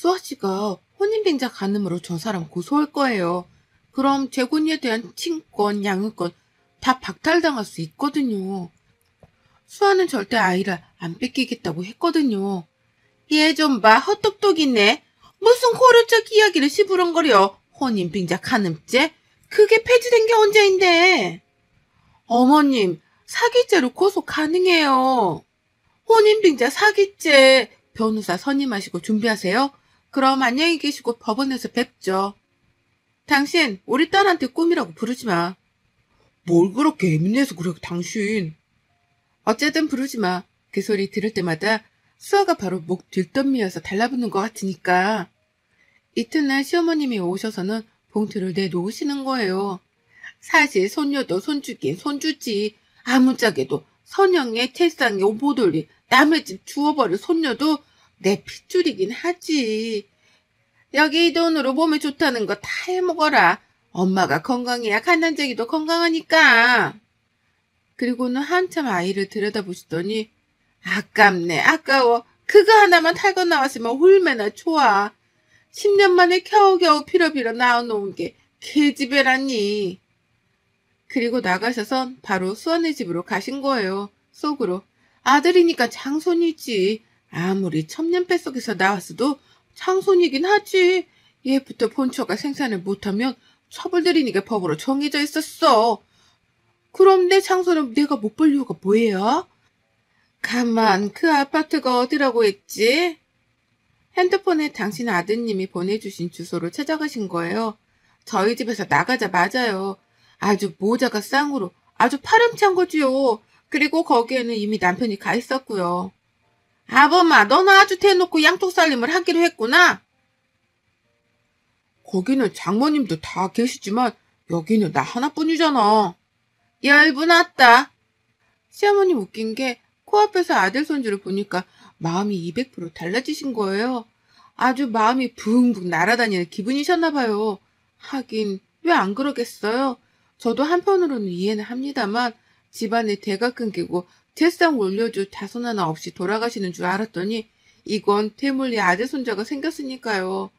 수아씨가 혼인빙자 간음으로 저 사람 고소할 거예요. 그럼 재혼에 대한 친권, 양육권 다 박탈당할 수 있거든요. 수아는 절대 아이를 안 뺏기겠다고 했거든요. 얘 좀 봐, 헛똑똑이네. 무슨 고려적 이야기를 시부렁거려. 혼인빙자 간음죄? 그게 폐지된 게 언제인데. 어머님, 사기죄로 고소 가능해요. 혼인빙자 사기죄. 변호사 선임하시고 준비하세요. 그럼 안녕히 계시고 법원에서 뵙죠. 당신 우리 딸한테 꿈이라고 부르지 마. 뭘 그렇게 예민해서 그래, 당신. 어쨌든 부르지 마. 그 소리 들을 때마다 수아가 바로 목 뒷덜미여서 달라붙는 것 같으니까. 이튿날 시어머님이 오셔서는 봉투를 내놓으시는 거예요. 사실 손녀도 손주긴 손주지. 아무짝에도 선영의 책상에 오보돌리 남의 집 주워버릴 손녀도 내 핏줄이긴 하지. 여기 이 돈으로 몸에 좋다는 거 다 해먹어라. 엄마가 건강해야 갓난쟁이도 건강하니까. 그리고는 한참 아이를 들여다보시더니 아깝네, 아까워. 그거 하나만 탈거 나왔으면 얼마나 좋아. 10년 만에 겨우겨우 빌어빌어 낳아놓은 게 계집애라니. 그리고 나가셔선 바로 수아네 집으로 가신 거예요. 속으로. 아들이니까 장손이지. 아무리 천년 뱃속에서 나왔어도 장손이긴 하지. 얘부터 본처가 생산을 못하면 처벌들이니까 법으로 정해져 있었어. 그럼 내 장손은 내가 못 볼 이유가 뭐예요? 가만, 그 아파트가 어디라고 했지? 핸드폰에 당신 아드님이 보내주신 주소로 찾아가신 거예요. 저희 집에서 나가자마자요. 아주 모자가 쌍으로 아주 파렴치한 거지요. 그리고 거기에는 이미 남편이 가 있었고요. 아범아, 너는 아주 대놓고 양쪽 살림을 하기로 했구나. 거기는 장모님도 다 계시지만 여기는 나 하나뿐이잖아. 열분왔다. 시어머님 웃긴 게 코앞에서 아들 손주를 보니까 마음이 200% 달라지신 거예요. 아주 마음이 붕붕 날아다니는 기분이셨나 봐요. 하긴 왜 안 그러겠어요? 저도 한편으로는 이해는 합니다만 집안에 대가 끊기고 재상 올려줄 자손 하나 없이 돌아가시는 줄 알았더니 이건 태물리 아들 손자가 생겼으니까요.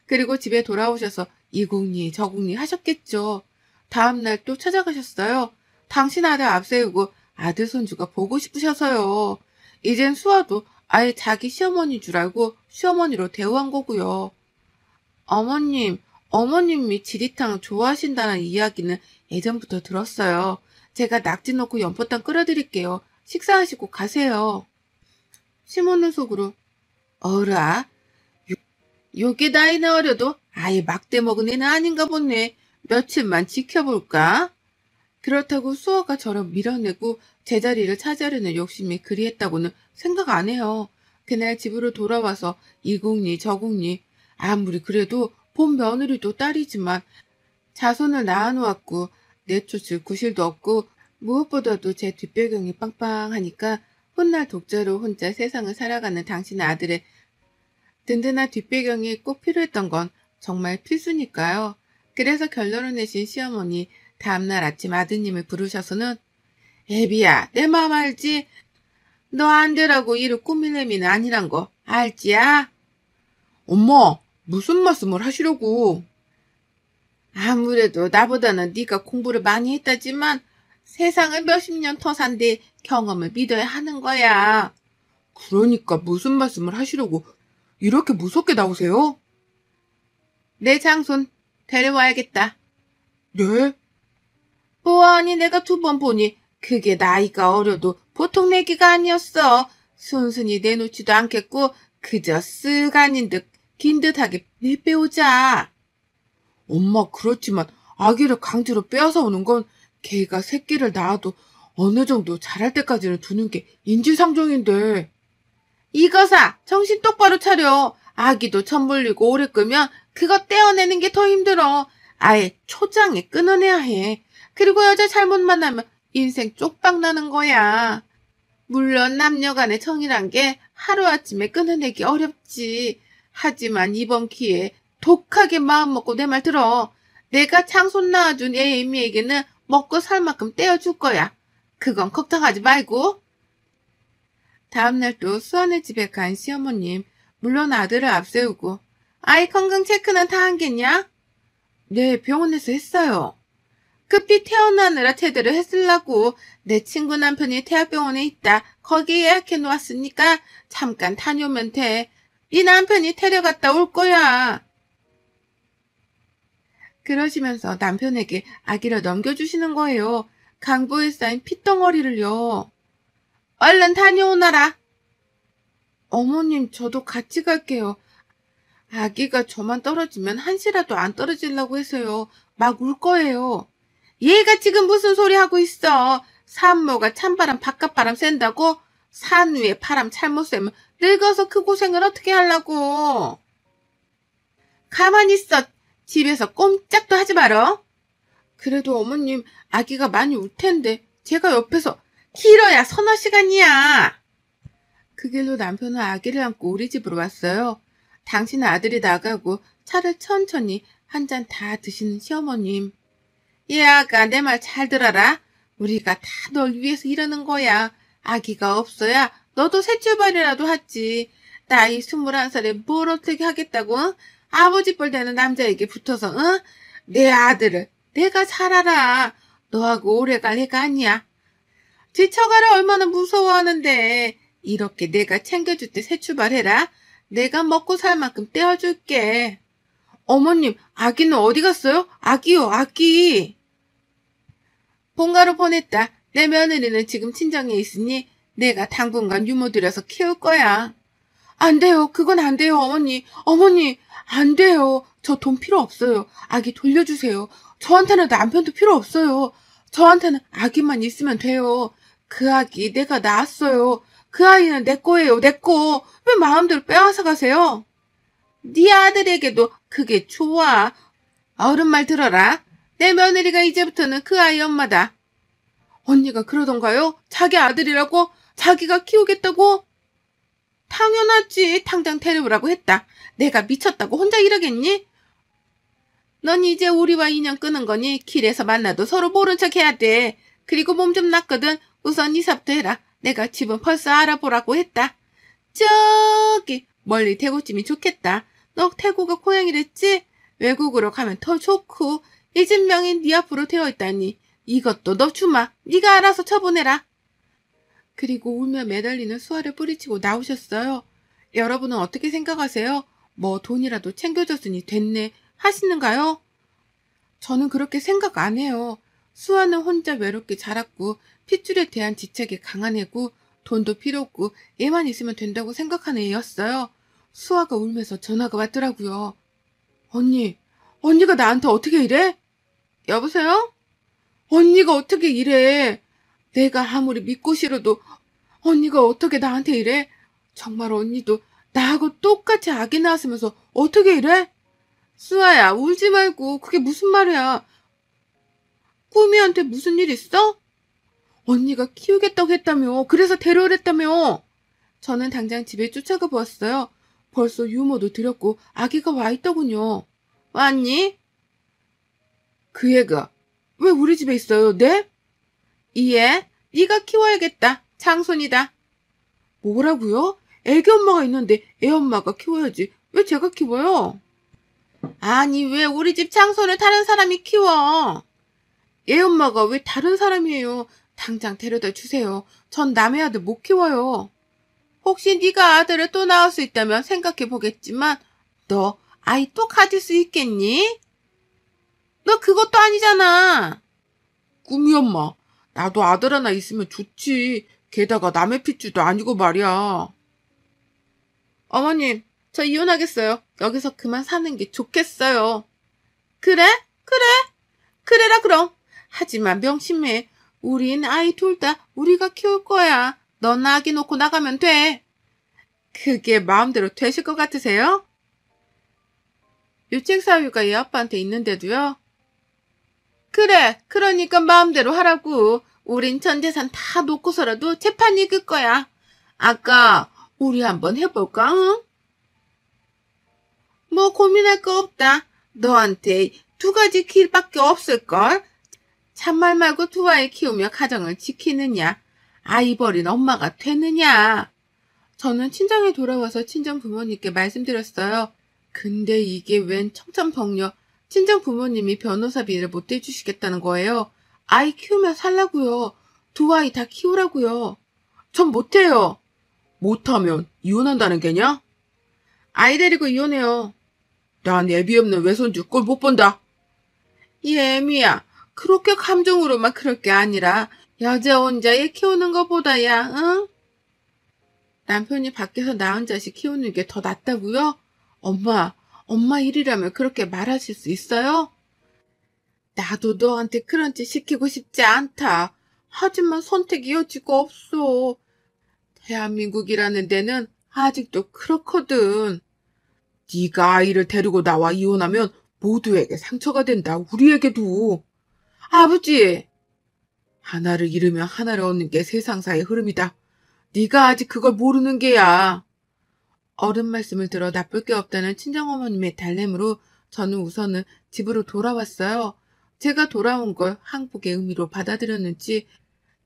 그리고 집에 돌아오셔서 이국리 저국리 하셨겠죠. 다음날 또 찾아가셨어요. 당신 아들 앞세우고 아들 손주가 보고 싶으셔서요. 이젠 수아도 아예 자기 시어머니인 줄 알고 시어머니로 대우한 거고요. 어머님이 지리탕 좋아하신다는 이야기는 예전부터 들었어요. 제가 낙지 넣고 연포탕 끓여드릴게요. 식사하시고 가세요. 시모는 속으로 어라, 요게 나이나 어려도 아예 막대 먹은 애는 아닌가 보네. 며칠만 지켜볼까? 그렇다고 수아가 저를 밀어내고 제자리를 차지하려는 욕심이 그리했다고는 생각 안 해요. 그날 집으로 돌아와서 이국리 저국리 아무리 그래도 본 며느리도 딸이지만 자손을 낳아놓았고 내쫓을 구실도 없고 무엇보다도 제 뒷배경이 빵빵하니까 훗날 독자로 혼자 세상을 살아가는 당신 아들의 든든한 뒷배경이 꼭 필요했던 건 정말 필수니까요. 그래서 결론을 내신 시어머니 다음날 아침 아드님을 부르셔서는 애비야, 내 마음 알지? 너 안 되라고 이를 꾸밀 애미는 아니란 거 알지야? 엄마, 무슨 말씀을 하시려고? 아무래도 나보다는 네가 공부를 많이 했다지만 세상을 몇십 년 더 산데 경험을 믿어야 하는 거야. 그러니까 무슨 말씀을 하시려고 이렇게 무섭게 나오세요? 내 장손 데려와야겠다. 네? 보아하니 내가 2번 보니 그게 나이가 어려도 보통 내기가 아니었어. 순순히 내놓지도 않겠고 그저 쓱 아닌 듯 긴 듯하게 내빼오자. 엄마, 그렇지만 아기를 강제로 빼앗아 오는 건 걔가 새끼를 낳아도 어느 정도 자랄 때까지는 두는 게 인지상정인데. 이거사, 정신 똑바로 차려. 아기도 천물리고 오래 끄면 그거 떼어내는 게 더 힘들어. 아예 초장에 끊어내야 해. 그리고 여자 잘못 만나면 인생 쪽박 나는 거야. 물론 남녀간의 정이란 게 하루아침에 끊어내기 어렵지. 하지만 이번 기회에 독하게 마음먹고 내 말 들어. 내가 장손 낳아준 애 애미에게는 먹고 살 만큼 떼어줄 거야. 그건 걱정하지 말고. 다음날 또 수아네 집에 간 시어머님, 물론 아들을 앞세우고 아이 건강 체크는 다 한 겠냐? 네, 병원에서 했어요. 급히 태어나느라 제대로 했으려고 내 친구 남편이 대학병원에 있다. 거기 예약해 놓았으니까 잠깐 다녀오면 돼. 네 남편이 데려갔다 올 거야. 그러시면서 남편에게 아기를 넘겨주시는 거예요. 강보에 쌓인 핏덩어리를요. 얼른 다녀오너라. 어머님, 저도 같이 갈게요. 아기가 저만 떨어지면 한시라도 안 떨어지려고 해서요. 막 울 거예요. 얘가 지금 무슨 소리 하고 있어. 산모가 찬바람 바깥바람 쐰다고? 산 위에 바람 잘못 쐬면 늙어서 그 고생을 어떻게 하려고. 가만히 있어. 집에서 꼼짝도 하지 말어. 그래도 어머님, 아기가 많이 울 텐데 제가 옆에서 길어야 서너 시간이야. 그 길로 남편은 아기를 안고 우리 집으로 왔어요. 당신 아들이 나가고 차를 천천히 한 잔 다 드시는 시어머님. 얘 아가 내 말 잘 들어라. 우리가 다 널 위해서 이러는 거야. 아기가 없어야 너도 새 출발이라도 하지. 나이 21살에 뭘 어떻게 하겠다고? 응? 아버지 뻘 되는 남자에게 붙어서 응? 내 아들을 내가 잘 알아. 너하고 오래갈 애가 아니야. 지쳐가라 얼마나 무서워하는데. 이렇게 내가 챙겨줄 때 새 출발해라. 내가 먹고 살 만큼 떼어줄게. 어머님, 아기는 어디 갔어요? 아기요, 아기. 본가로 보냈다. 내 며느리는 지금 친정에 있으니 내가 당분간 유모 들여서 키울 거야. 안 돼요. 그건 안 돼요, 어머니. 어머니, 안 돼요. 저 돈 필요 없어요. 아기 돌려주세요. 저한테는 남편도 필요 없어요. 저한테는 아기만 있으면 돼요. 그 아기 내가 낳았어요. 그 아이는 내 거예요, 내 거. 왜 마음대로 빼앗아 가세요? 네 아들에게도 그게 좋아. 어른 말 들어라. 내 며느리가 이제부터는 그 아이 엄마다. 언니가 그러던가요? 자기 아들이라고? 자기가 키우겠다고? 당연하지. 당장 데려오라고 했다. 내가 미쳤다고 혼자 이러겠니? 넌 이제 우리와 인연 끊은 거니 길에서 만나도 서로 모른 척 해야 돼. 그리고 몸 좀 났거든. 우선 이사부터 해라. 내가 집은 벌써 알아보라고 했다. 저기 멀리 대구찜이 좋겠다. 너 태구가 고향이랬지? 외국으로 가면 더 좋고 이 집 명인 네 앞으로 되어 있다니. 이것도 너 주마. 네가 알아서 처분해라. 그리고 울며 매달리는 수아를 뿌리치고 나오셨어요. 여러분은 어떻게 생각하세요? 뭐 돈이라도 챙겨줬으니 됐네 하시는가요? 저는 그렇게 생각 안 해요. 수아는 혼자 외롭게 자랐고 핏줄에 대한 지책이 강한 애고 돈도 필요 없고 얘만 있으면 된다고 생각하는 애였어요. 수아가 울면서 전화가 왔더라고요. 언니가 나한테 어떻게 이래? 여보세요? 언니가 어떻게 이래? 내가 아무리 믿고 싫어도 언니가 어떻게 나한테 이래? 정말 언니도 나하고 똑같이 아기 낳았으면서 어떻게 이래? 수아야, 울지 말고. 그게 무슨 말이야? 꾸미한테 무슨 일 있어? 언니가 키우겠다고 했다며. 그래서 데려오랬다며. 저는 당장 집에 쫓아가 보았어요. 벌써 유모도 들였고 아기가 와 있더군요. 왔니? 그 애가 왜 우리 집에 있어요? 네? 이 애? 네가 키워야겠다. 장손이다. 뭐라고요? 애기 엄마가 있는데 애 엄마가 키워야지. 왜 제가 키워요? 아니, 왜 우리 집 장손을 다른 사람이 키워? 애 엄마가 왜 다른 사람이에요? 당장 데려다 주세요. 전 남의 아들 못 키워요. 혹시 네가 아들을 또 낳을 수 있다면 생각해 보겠지만 너 아이 또 가질 수 있겠니? 너 그것도 아니잖아. 꿈이 엄마. 나도 아들 하나 있으면 좋지. 게다가 남의 핏줄도 아니고 말이야. 어머님, 저 이혼하겠어요. 여기서 그만 사는 게 좋겠어요. 그래? 그래라 그럼. 하지만 명심해. 우린 아이 둘 다 우리가 키울 거야. 넌 아기 놓고 나가면 돼. 그게 마음대로 되실 것 같으세요? 유책 사유가 얘 아빠한테 있는데도요. 그래, 그러니까 마음대로 하라고. 우린 전 재산 다 놓고서라도 재판 이길 거야. 아까 우리 한번 해볼까, 응? 뭐 고민할 거 없다. 너한테 두 가지 길밖에 없을걸. 참말 말고 두 아이 키우며 가정을 지키느냐, 아이 버린 엄마가 되느냐. 저는 친정에 돌아와서 친정 부모님께 말씀드렸어요. 근데 이게 웬 청천벽력. 친정 부모님이 변호사비를 못 대주시겠다는 거예요. 아이 키우면 살라고요. 두 아이 다 키우라고요. 전 못해요. 못하면 이혼한다는 게냐? 아이 데리고 이혼해요. 난 애비 없는 외손주 꼴 못 본다. 이 애미야, 그렇게 감정으로만 그럴 게 아니라 여자 혼자 애 키우는 것보다야, 응? 남편이 밖에서 낳은 자식 키우는 게 더 낫다고요? 엄마 일이라면 그렇게 말하실 수 있어요? 나도 너한테 그런 짓 시키고 싶지 않다. 하지만 선택의 여지가 없어. 대한민국이라는 데는 아직도 그렇거든. 네가 아이를 데리고 나와 이혼하면 모두에게 상처가 된다. 우리에게도. 아버지! 하나를 잃으면 하나를 얻는 게 세상사의 흐름이다. 네가 아직 그걸 모르는 게야. 어른 말씀을 들어 나쁠 게 없다는 친정어머님의 달램으로 저는 우선은 집으로 돌아왔어요. 제가 돌아온 걸 항복의 의미로 받아들였는지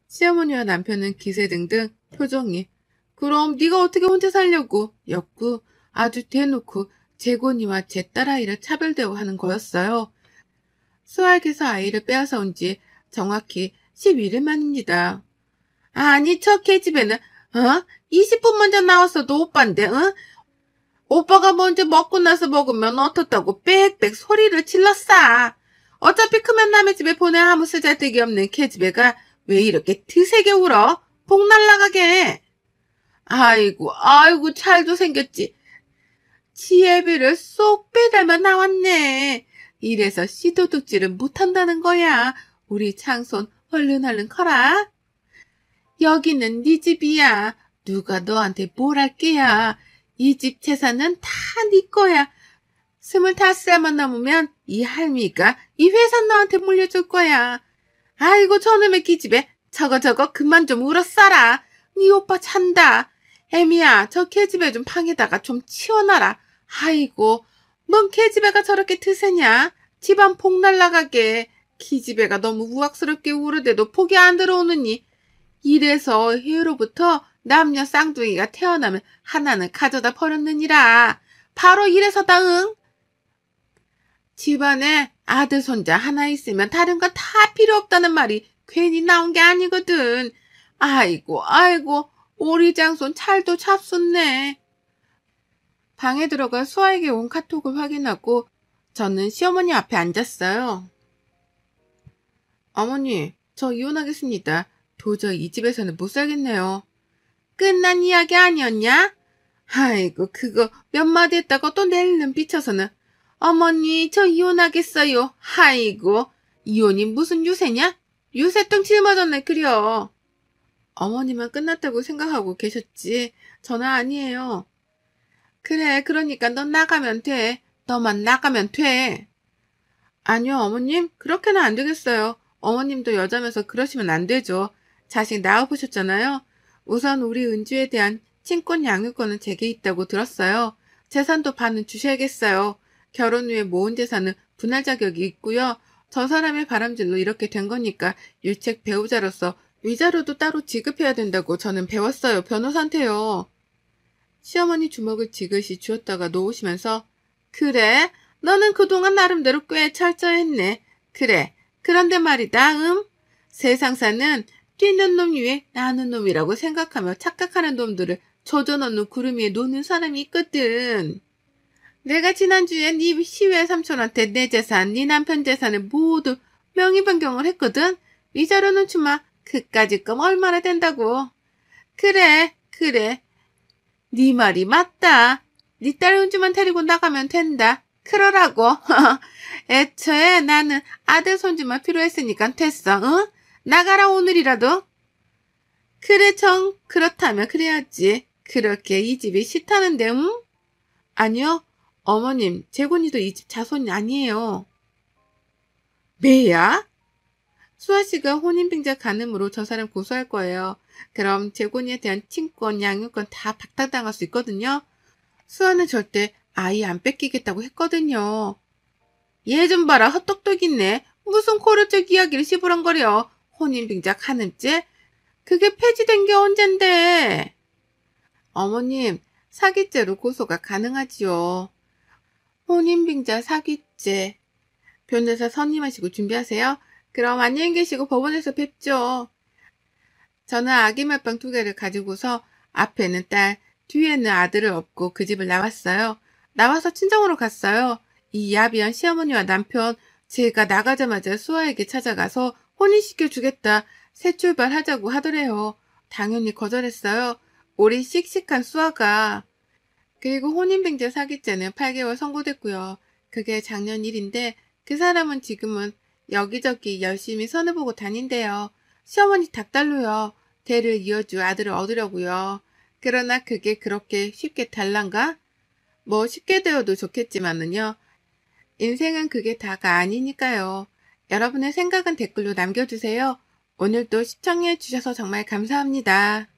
시어머니와 남편은 기세등등 표정이 그럼 네가 어떻게 혼자 살려고 였고 아주 대놓고 재곤이와 제 딸아이를 차별대우하는 거였어요. 수학에서 아이를 빼앗아 온 지 정확히 11일 만입니다. 아니 저 계집애는 20분 먼저 나왔어도 오빠인데 오빠가 먼저 먹고 나서 먹으면 어떻다고 빽빽 소리를 질렀어. 어차피 크면 남의 집에 보내 아무 쓰잘데기 없는 계집애가 왜 이렇게 드세게 울어? 복 날라가게. 아이고 잘도 생겼지. 지혜비를 쏙 빼닮아 나왔네. 이래서 씨도둑질을 못한다는 거야. 우리 장손 얼른 커라. 여기는 네 집이야. 누가 너한테 뭘 할 게야. 이 집 재산은 다 네 거야. 25살만 넘으면 이 할미가 이 회사 너한테 물려줄 거야. 아이고 저놈의 기집애 저거 그만 좀 울어싸라. 네 오빠 잔다. 애미야 저 계집애 좀 방에다가 좀 치워놔라. 아이고 넌 계집애가 저렇게 드세냐. 집안 복 날라가게. 기집애가 너무 우악스럽게 울어대도 폭이 안 들어오느니. 이래서 해로부터 남녀 쌍둥이가 태어나면 하나는 가져다 버렸느니라. 바로 이래서다 응. 집안에 아들 손자 하나 있으면 다른 건 다 필요 없다는 말이 괜히 나온 게 아니거든. 아이고 우리 장손 찰도 잡숫네. 방에 들어가 수아에게 온 카톡을 확인하고 저는 시어머니 앞에 앉았어요. 어머니, 저 이혼하겠습니다. 도저히 이 집에서는 못 살겠네요. 끝난 이야기 아니었냐? 아이고 그거 몇 마디 했다고 또 내일은 삐쳐서는 어머니 저 이혼하겠어요. 아이고 이혼이 무슨 유세냐? 유세똥 짊어졌네 그려. 어머니만 끝났다고 생각하고 계셨지 저는 아니에요. 그래 그러니까 넌 나가면 돼. 너만 나가면 돼. 아니요 어머님 그렇게는 안 되겠어요. 어머님도 여자면서 그러시면 안 되죠. 자식 낳아보셨잖아요. 우선 우리 은주에 대한 친권 양육권은 제게 있다고 들었어요. 재산도 반은 주셔야겠어요. 결혼 후에 모은 재산은 분할 자격이 있고요. 저 사람의 바람질로 이렇게 된 거니까 유책 배우자로서 위자료도 따로 지급해야 된다고 저는 배웠어요. 변호사한테요. 시어머니 주먹을 지그시 쥐었다가 놓으시면서 그래? 너는 그동안 나름대로 꽤 철저했네. 그래. 그런데 말이다. 세상사는 뛰는 놈 위에 나는 놈이라고 생각하며 착각하는 놈들을 조져넣는 구름 위에 노는 사람이 있거든. 내가 지난주에 네 시외 삼촌한테 내 재산, 네 남편 재산을 모두 명의 변경을 했거든. 위자료는 주마. 그까짓 건 얼마나 된다고. 그래. 네 말이 맞다. 네 딸 은주만 데리고 나가면 된다. 그러라고. 애초에 나는 아들 손주만 필요했으니까 됐어. 응? 나가라 오늘이라도. 그래 그렇다면 그래야지. 그렇게 이 집이 싫다는데 아니요. 어머님 재곤이도 이 집 자손이 아니에요. 매야? 수아씨가 혼인빙자 간음으로 저 사람 고소할 거예요. 그럼 재곤이에 대한 친권, 양육권 다 박탈당할 수 있거든요. 수아는 절대 아이 안 뺏기겠다고 했거든요. 얘 좀 봐라 헛똑똑 있네. 무슨 고려적 이야기를 시부렁거려. 혼인빙자 간음죄? 그게 폐지된 게 언젠데. 어머님 사기죄로 고소가 가능하지요. 혼인빙자 사기죄. 변호사 선임하시고 준비하세요. 그럼 안녕히 계시고 법원에서 뵙죠. 저는 아기 말빵 2개를 가지고서 앞에는 딸, 뒤에는 아들을 업고 그 집을 나왔어요. 나와서 친정으로 갔어요. 이 야비한 시어머니와 남편, 제가 나가자마자 수아에게 찾아가서 혼인시켜주겠다, 새 출발하자고 하더래요. 당연히 거절했어요. 우리 씩씩한 수아가. 그리고 혼인빙자 사기죄는 8개월 선고됐고요. 그게 작년 일인데 그 사람은 지금은 여기저기 열심히 선을 보고 다닌대요. 시어머니 닭달로요. 대를 이어줄 아들을 얻으려고요. 그러나 그게 그렇게 쉽게 달란가? 뭐 쉽게 되어도 좋겠지만은요. 인생은 그게 다가 아니니까요. 여러분의 생각은 댓글로 남겨주세요. 오늘도 시청해 주셔서 정말 감사합니다.